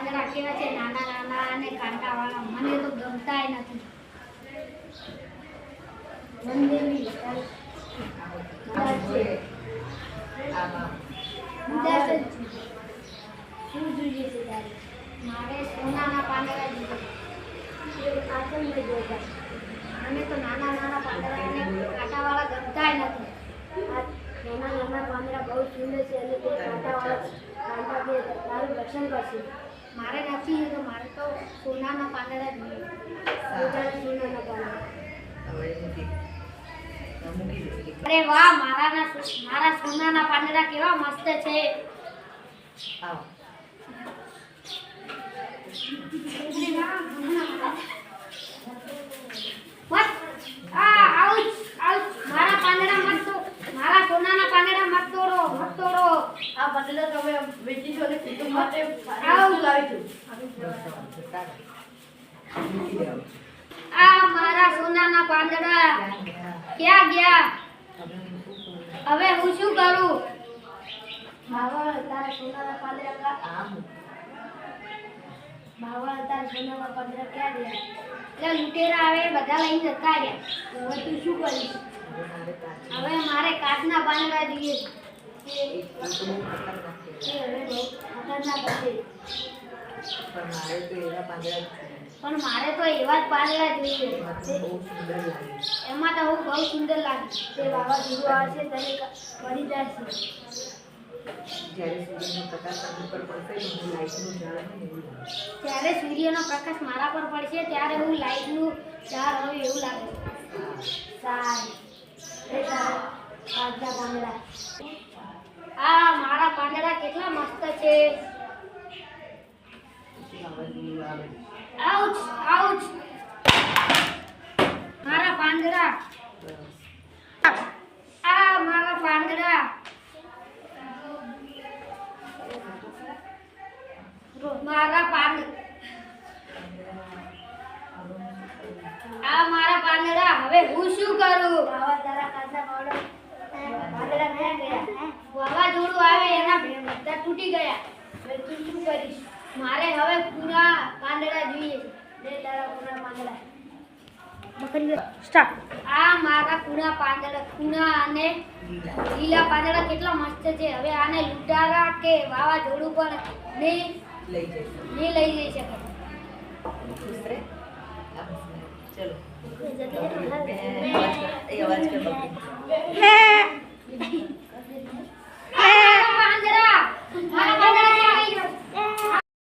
પાંદડા કેવા છે, નાના નાના અને કાંટાવાળા. મને તો ગમતાય નથી. મંદેવી શું જોઈએ છે તારે? મારે સોનાના પાંદડા જોઈએ. મને તો નાના નાના પાંદડા અને કાંટાવાળા ગમતાય નથી. નાના નાના પાંદડા બહુ સુંદર છે અને તે કાંટા બે તારું રક્ષણ કરશે. મારે નથી તો મારે તો સોનાના પાંદડા જોઈએ. સોનાના પાંદડા. અરે વાહ, મારા સોનાના પાંદડા કેવા મસ્ત છે. મારા પાંદડા મત, મારા સોનાના પાંદડા મત તોડો. આ પાંદડા તમે વેચી છો ને કુટુંબ માટે લાવી છું. આ મારા સોનાના પાંદડા ક્યાં ગયા? હવે હું શું કરું? બાવળ તારા સોનાના પાંદડા ક્યાં ગયા? એટલે લૂંટેરા આવે બધા લઈને જતા રહ્યા. હવે તું શું કરીશ? હવે મારે કાચના પાંદડા જોઈએ છે. હવે બહુ ખતરનાક હશે. પણ મારે તો એવા જ પાંદડા જોઈએ. એમાં તો હું બહુ સુંદર લાગે. તે વાવાઝોડું આવશે તને પડી જશે. જ્યારે સૂર્યનો પ્રકાશ મારા પર પડશે ત્યારે હું લાઈટનું ઝાડ હોય એવું લાગે. આ મારા પાંદડા કેટલા મસ્ત છે. આઉચ આઉચ, મારા પાંદડા. આ મારા પાંદડા. આ મારા પાંદડા. હવે હું શું કરું? વાવાઝોડું આવે એના બધા તૂટી ગયા. હવે તું શું કરીશ? મારે હવે પૂરા પાંદડા જોઈએ. આ મારા પૂરા અને લીલા પાંદડા કેટલા મસ્ત છે. હવે આને લૂંટારા કે વાવાઝોડું પણ નહીં લઈ